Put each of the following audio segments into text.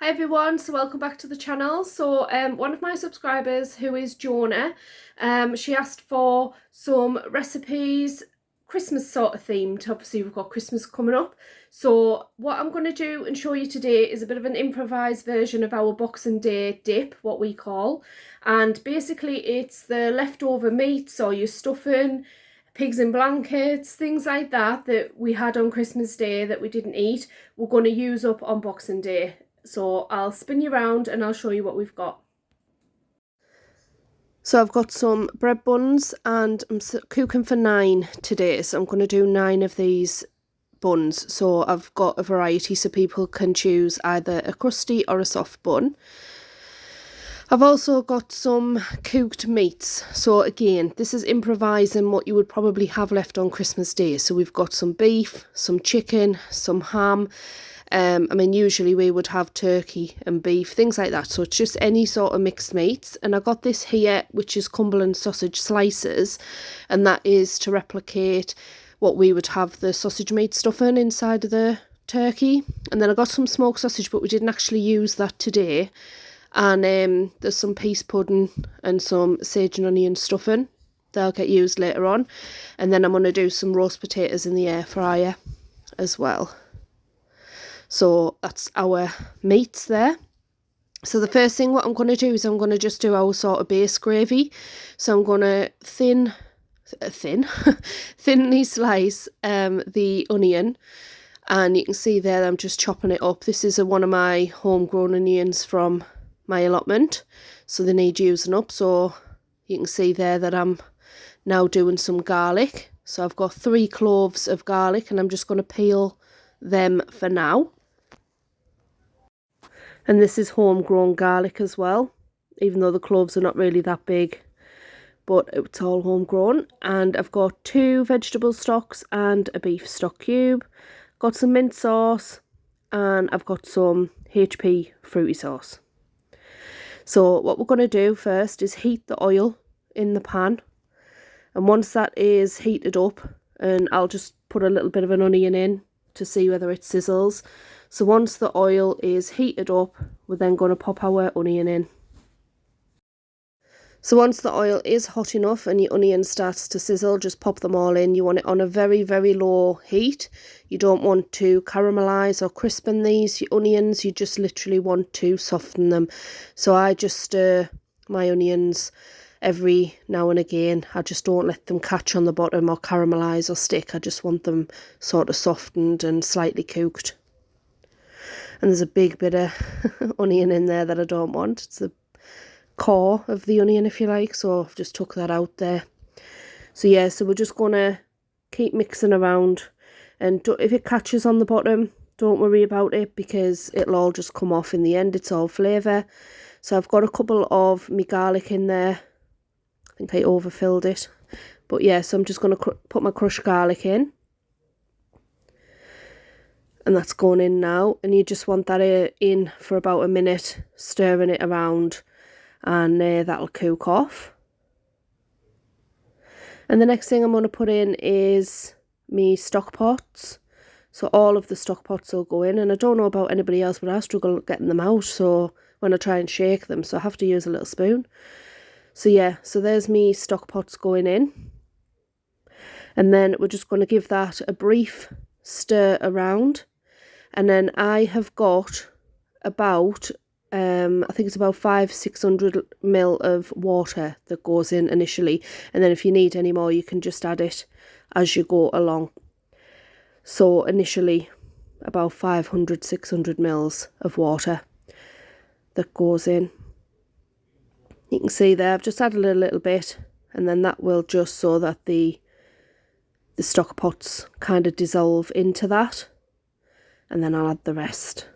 Hi everyone, so welcome back to the channel. So one of my subscribers, who is Jonah, she asked for some recipes, Christmas sort of themed. Obviously we've got Christmas coming up. So what I'm going to do and show you today is a bit of an improvised version of our Boxing Day dip, what we call. And basically it's the leftover meats or your stuffing, pigs in blankets, things like that that we had on Christmas Day that we didn't eat, we're going to use up on Boxing Day. So I'll spin you around and I'll show you what we've got. So I've got some bread buns and I'm cooking for 9 today. So I'm going to do 9 of these buns. So I've got a variety so people can choose either a crusty or a soft bun. I've also got some cooked meats. So again, this is improvising what you would probably have left on Christmas Day. So we've got some beef, some chicken, some ham. I mean, usually we would have turkey and beef, things like that. So it's just any sort of mixed meats. And I got this here, which is Cumberland sausage slices. And that is to replicate what we would have the sausage meat stuffing inside of the turkey. And then I got some smoked sausage, but we didn't actually use that today. And there's some peas pudding and some sage and onion stuffing. They'll get used later on. And then I'm going to do some roast potatoes in the air fryer as well. So that's our meats there. So the first thing what I'm going to do is I'm going to just do our sort of base gravy. So I'm going to thinly slice the onion. And you can see there I'm just chopping it up. This is one of my homegrown onions from my allotment. So they need using up. So you can see there that I'm now doing some garlic. So I've got 3 cloves of garlic and I'm just going to peel them for now. And this is homegrown garlic as well, even though the cloves are not really that big, but it's all homegrown. And I've got 2 vegetable stocks and a beef stock cube. Got some mint sauce and I've got some HP fruity sauce. So what we're going to do first is heat the oil in the pan. And once that is heated up, and I'll just put a little bit of an onion in to see whether it sizzles. So once the oil is heated up, we're then going to pop our onion in. So once the oil is hot enough and your onion starts to sizzle, just pop them all in. You want it on a very, very low heat. You don't want to caramelise or crispen these onions. You just literally want to soften them. So I just stir my onions every now and again. I just don't let them catch on the bottom or caramelise or stick. I just want them sort of softened and slightly cooked. And there's a big bit of onion in there that I don't want. It's the core of the onion, if you like. So I've just took that out there. So yeah, so we're just going to keep mixing around. And if it catches on the bottom, don't worry about it because it'll all just come off in the end. It's all flavour. So I've got a couple of my garlic in there. I think I overfilled it. But yeah, so I'm just going to put my crushed garlic in. And that's going in now, and you just want that in for about a minute, stirring it around, and that'll cook off. And the next thing I'm going to put in is me stock pots. So all of the stock pots will go in, and I don't know about anybody else, but I struggle getting them out, so when I try and shake them, so I have to use a little spoon. So yeah, so there's me stock pots going in. And then we're just going to give that a brief stir around. And then I have got about, I think it's about 500-600 ml of water that goes in initially. And then if you need any more, you can just add it as you go along. So initially about 500-600 ml of water that goes in. You can see there, I've just added a little bit, and then that will just so that the stock pots kind of dissolve into that. And then I'll add the rest.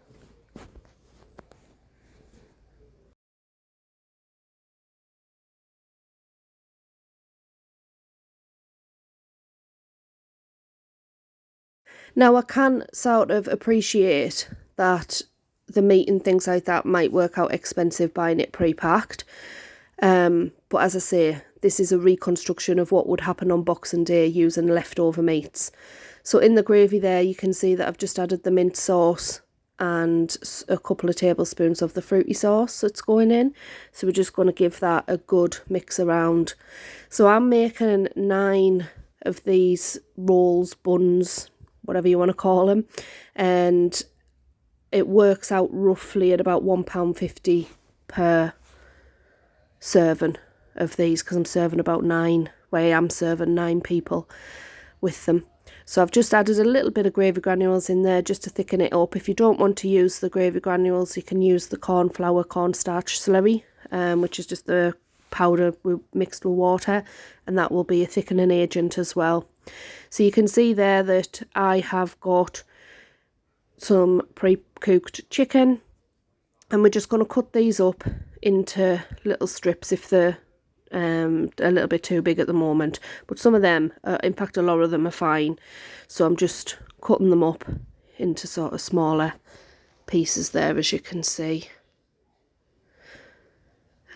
Now I can sort of appreciate that the meat and things like that might work out expensive buying it pre-packed. But as I say, this is a reconstruction of what would happen on Boxing Day using leftover meats. So in the gravy there, you can see that I've just added the mint sauce and a couple of tablespoons of the fruity sauce that's going in. So we're just going to give that a good mix around. So I'm making 9 of these rolls, buns, whatever you want to call them, and it works out roughly at about £1.50 per serving of these, because I'm serving about 9. Well, I am serving 9 people with them. So I've just added a little bit of gravy granules in there just to thicken it up. If you don't want to use the gravy granules, you can use the cornstarch slurry, which is just the powder mixed with water, and that will be a thickening agent as well. So you can see there that I have got some pre-cooked chicken, and we're just going to cut these up into little strips if they're a little bit too big at the moment, but some of them, in fact a lot of them, are fine. So I'm just cutting them up into sort of smaller pieces there, as you can see.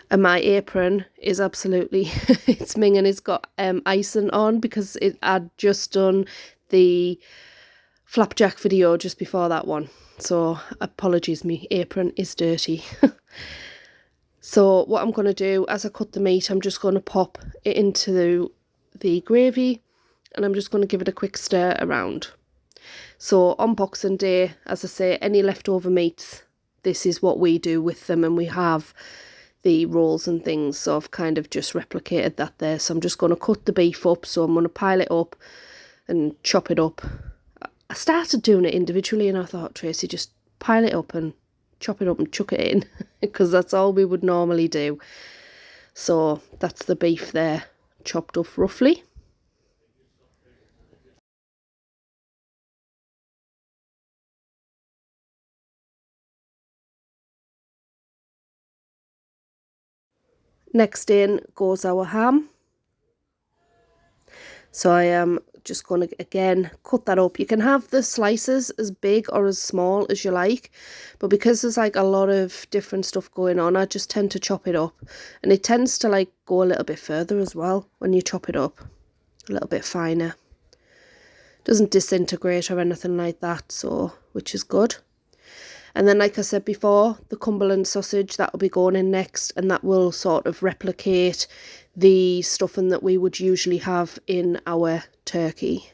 And my apron is absolutely it's minging. It's got icing on because I'd just done the flapjack video just before that one, so apologies, my apron is dirty. So what I'm going to do, as I cut the meat, I'm just going to pop it into the gravy, and I'm just going to give it a quick stir around. So on Boxing Day, as I say, any leftover meats, this is what we do with them, and we have the rolls and things, so I've kind of just replicated that there. So I'm just going to cut the beef up, so I'm going to pile it up and chop it up. I started doing it individually, and I thought, Tracy, just pile it up and chop it up and chuck it in, because that's all we would normally do. So that's the beef there, chopped up roughly. Next in goes our ham. So I am just going to again cut that up. You can have the slices as big or as small as you like, but because there's like a lot of different stuff going on, I just tend to chop it up, and it tends to like go a little bit further as well when you chop it up, a little bit finer. Doesn't disintegrate or anything like that, so which is good. And then, like I said before, the Cumberland sausage, that will be going in next, and that will sort of replicate the stuffing that we would usually have in our turkey.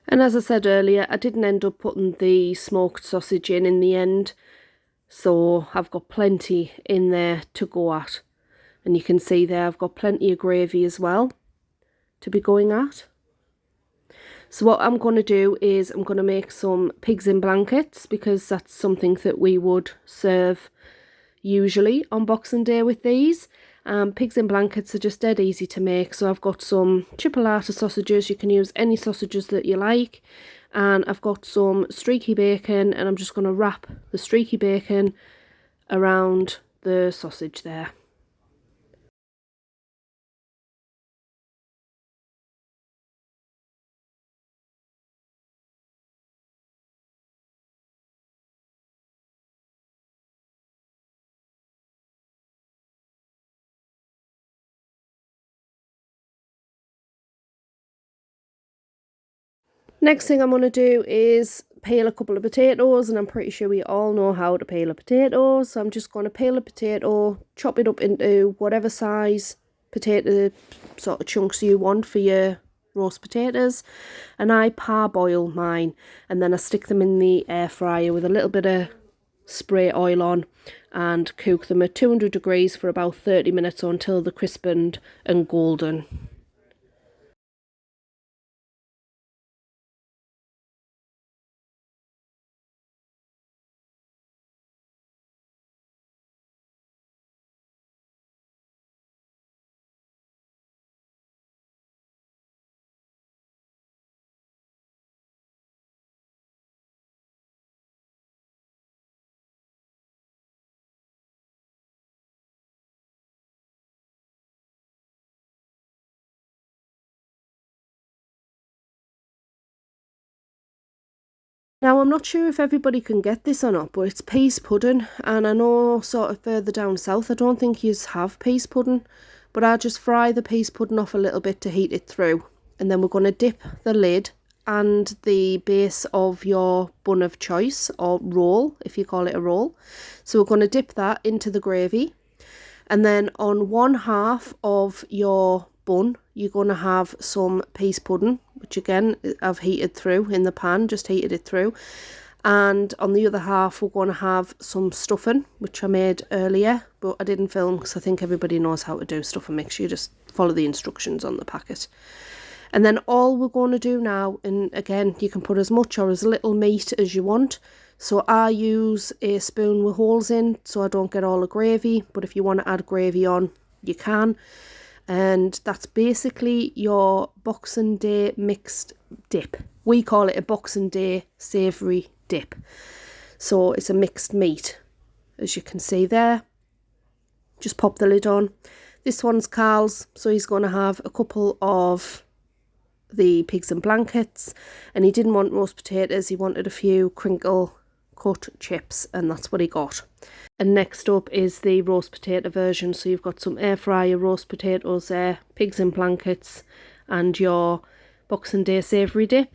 And as I said earlier, I didn't end up putting the smoked sausage in the end, so I've got plenty in there to go at. And you can see there I've got plenty of gravy as well to be going at. So what I'm going to do is I'm going to make some pigs in blankets, because that's something that we would serve usually on Boxing Day with these. Pigs in blankets are just dead easy to make. So I've got some chipolata sausages. You can use any sausages that you like. And I've got some streaky bacon, and I'm just going to wrap the streaky bacon around the sausage there. Next thing I'm going to do is peel a couple of potatoes, and I'm pretty sure we all know how to peel a potato. So I'm just going to peel a potato, chop it up into whatever size potato sort of chunks you want for your roast potatoes, and I parboil mine, and then I stick them in the air fryer with a little bit of spray oil on, and cook them at 200 degrees for about 30 minutes until they're crispened and golden. Now, I'm not sure if everybody can get this or not, but it's peas pudding, and I know sort of further down south I don't think you have peas pudding, but I just fry the peas pudding off a little bit to heat it through, and then we're going to dip the lid and the base of your bun of choice, or roll if you call it a roll. So we're going to dip that into the gravy, and then on one half of your bun you're going to have some peas pudding, which again I've heated through in the pan, just heated it through. And on the other half we're going to have some stuffing, which I made earlier but I didn't film because I think everybody knows how to do stuffing mix. You just follow the instructions on the packet. And then all we're going to do now, and again you can put as much or as little meat as you want, so I use a spoon with holes in so I don't get all the gravy, but if you want to add gravy on you can. And that's basically your Boxing Day mixed dip. We call it a Boxing Day savoury dip. So it's a mixed meat, as you can see there. Just pop the lid on. This one's Carl's, so he's going to have a couple of the pigs and blankets, and he didn't want roast potatoes, he wanted a few crinkle cut chips, and that's what he got. And next up is the roast potato version, so you've got some air fryer roast potatoes there, pigs and blankets, and your Boxing Day savoury dip.